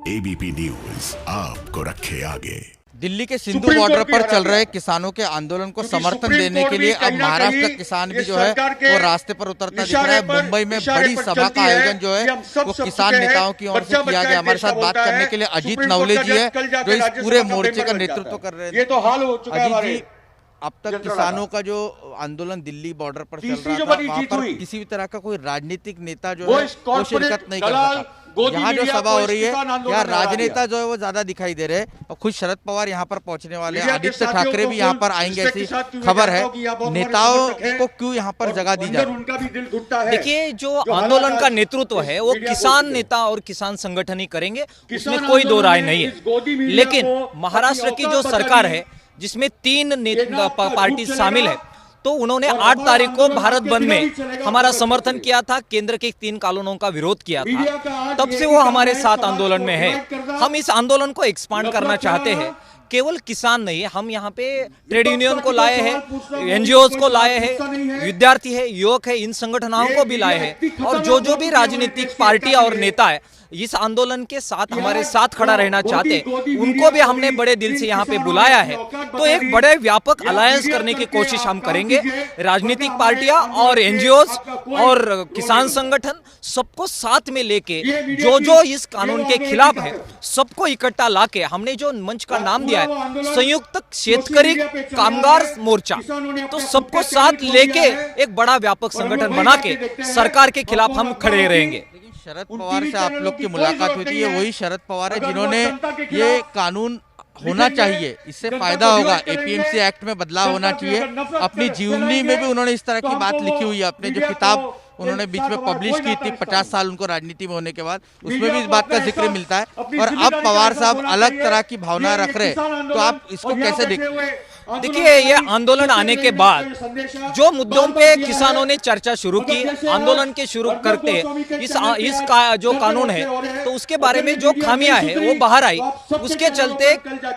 ABP news आपको रखे आगे। दिल्ली के सिंधु बॉर्डर पर चल रहे किसानों के आंदोलन को समर्थन देने के लिए अब महाराष्ट्र का किसान भी जो है वो रास्ते पर उतरता दिख रहा है। मुंबई में बड़ी सभा का आयोजन जो है वो किसान नेताओं की ओर से किया गया। हमारे साथ बात करने के लिए अजीत नवले जी है जो इस पूरे मोर्चे का नेतृत्व कर रहे हैं। अजीत जी, अब तक किसानों का जो आंदोलन दिल्ली बॉर्डर पर चल रहा था वहाँ पर किसी भी तरह का कोई राजनीतिक नेता जो है वो शिरकत नहीं कर सका। यहाँ जो सभा हो रही है यहाँ राजनेता जो है वो ज्यादा दिखाई दे रहे हैं और खुद शरद पवार यहाँ पर पहुंचने वाले हैं। आदित्य ठाकरे भी यहाँ पर आएंगे ऐसी खबर है। नेताओं को क्यों यहाँ पर जगह दी जाए? देखिए, जो आंदोलन का नेतृत्व है वो किसान नेता और किसान संगठन ही करेंगे, उसमें कोई दो राय नहीं है। लेकिन महाराष्ट्र की जो सरकार है जिसमें 3 पार्टी शामिल है, तो उन्होंने 8 तारीख को भारत बंद में हमारा समर्थन किया था, केंद्र के 3 कानूनों का विरोध किया था। तब से वो हमारे साथ आंदोलन में है। हम इस आंदोलन को एक्सपांड करना चाहते हैं। केवल किसान नहीं, हम यहाँ पे ट्रेड यूनियन को लाए हैं, एनजीओ को लाए हैं, विद्यार्थी है, युवक है, इन संगठनों को भी लाए हैं। और जो भी राजनीतिक पार्टी और नेता है इस आंदोलन के साथ हमारे साथ खड़ा रहना चाहते, उनको भी हमने बड़े दिल से यहाँ पे बुलाया है। तो एक बड़े व्यापक अलायंस करने की कोशिश हम करेंगे। राजनीतिक पार्टियां और एनजीओस और किसान संगठन सबको साथ में लेके जो इस कानून के खिलाफ है सबको इकट्ठा लाके हमने जो मंच का नाम दिया है संयुक्त शेतकरी कामगार मोर्चा, तो सबको साथ लेके एक बड़ा व्यापक संगठन बना के सरकार के खिलाफ हम खड़े रहेंगे। शरद पवार से आप लोग की मुलाकात हुई थी, ये वही शरद पवार है जिन्होंने ये कानून होना चाहिए, इससे फायदा होगा, एपीएमसी एक्ट में बदलाव होना चाहिए। अपनी जीवनी में भी उन्होंने इस तरह की बात लिखी हुई है। अपने जो किताब उन्होंने बीच में पब्लिश की थी 50 साल उनको राजनीति में होने के बाद, उसमें भी इस बात का जिक्र मिलता है। और अब पवार साहब अलग तरह की भावना रख रहे, तो आप इसको कैसे देखते हैं? देखिए, ये आंदोलन आने के बाद जो मुद्दों पे किसानों ने चर्चा शुरू की, आंदोलन के शुरू करते जो कानून है तो उसके बारे में जो खामियां है वो बाहर आई। उसके चलते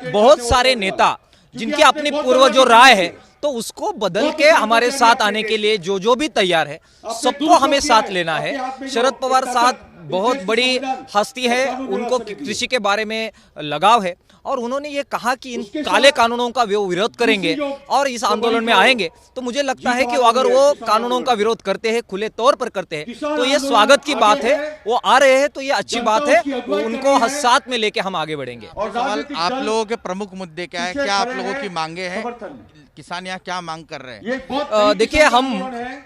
बहुत सारे नेता जिनकी अपनी पूर्वजों राय है तो उसको बदल के हमारे साथ आने के लिए जो भी तैयार है सबको हमें साथ लेना है। शरद पवार साथ बहुत बड़ी हस्ती है, उनको कृषि के बारे में लगाव है और उन्होंने ये कहा कि इन काले कानूनों का वो विरोध करेंगे और इस आंदोलन में आएंगे। तो मुझे लगता है कि अगर वो कानूनों का विरोध करते हैं, खुले तौर पर करते हैं, तो ये स्वागत की बात है। वो आ रहे हैं तो ये अच्छी बात है, उनको साथ में लेके हम आगे बढ़ेंगे। और सवाल, आप लोगों के प्रमुख मुद्दे क्या है? क्या आप लोगों की मांगे हैं? किसान यहाँ क्या मांग कर रहे हैं? देखिए, हम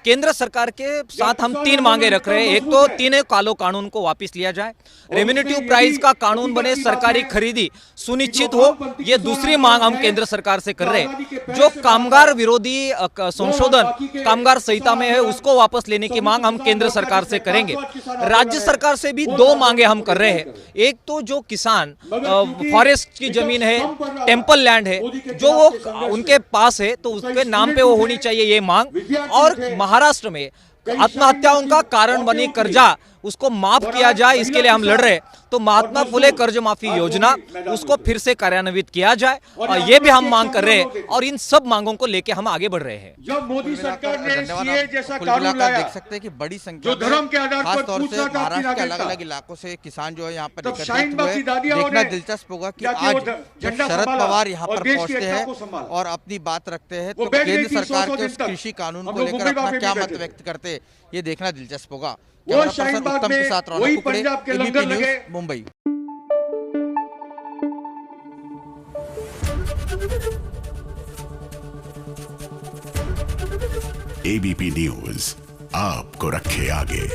केंद्र सरकार के साथ हम 3 मांगे रख रहे हैं। एक तो 3 कालो कानून को वापस लिया जाए, रेवेन्यू प्राइस का कानून बने, सरकारी खरीदी सुनिश्चित हो, ये दूसरी मांग हम केंद्र सरकार से कर रहे हैं। जो कामगार विरोधी संशोधन कामगार संहिता में है उसको वापस लेने की मांग हम केंद्र सरकार से करेंगे। राज्य सरकार से भी 2 मांगे हम कर रहे हैं। एक तो जो किसान फॉरेस्ट की जमीन है, टेम्पल लैंड है, जो वो उनके पास है तो उसके नाम पे वो होनी चाहिए ये मांग। और महाराष्ट्र में आत्महत्याओं का कारण बनी कर्जा उसको माफ किया जाए, इसके लिए हम लड़ रहे हैं। तो महात्मा फुले कर्ज माफी योजना उसको फिर से कार्यान्वित किया जाए और ये भी हम मांग कर रहे हैं और इन सब मांगों को लेके हम आगे बढ़ रहे हैं। जब मोदी सरकार ने सीए जैसा कानून लाया, देख सकते हैं कि बड़ी संख्या जो धर्म के आधार पर खासतौर से महाराष्ट्र के अलग-अलग इलाकों से किसान जो है यहाँ पर एकत्रित हुए। देखना दिलचस्प होगा कि आज जब शरद पवार यहाँ पर पहुँचते हैं और अपनी बात रखते हैं तो केंद्र सरकार के उस कृषि कानून को लेकर अपना क्या मत व्यक्त करते हैं, ये देखना दिलचस्प होगा। वो शाहीनबाग में वही पंजाब के लंगर लगे, मुंबई। एबीपी न्यूज आपको रखे आगे।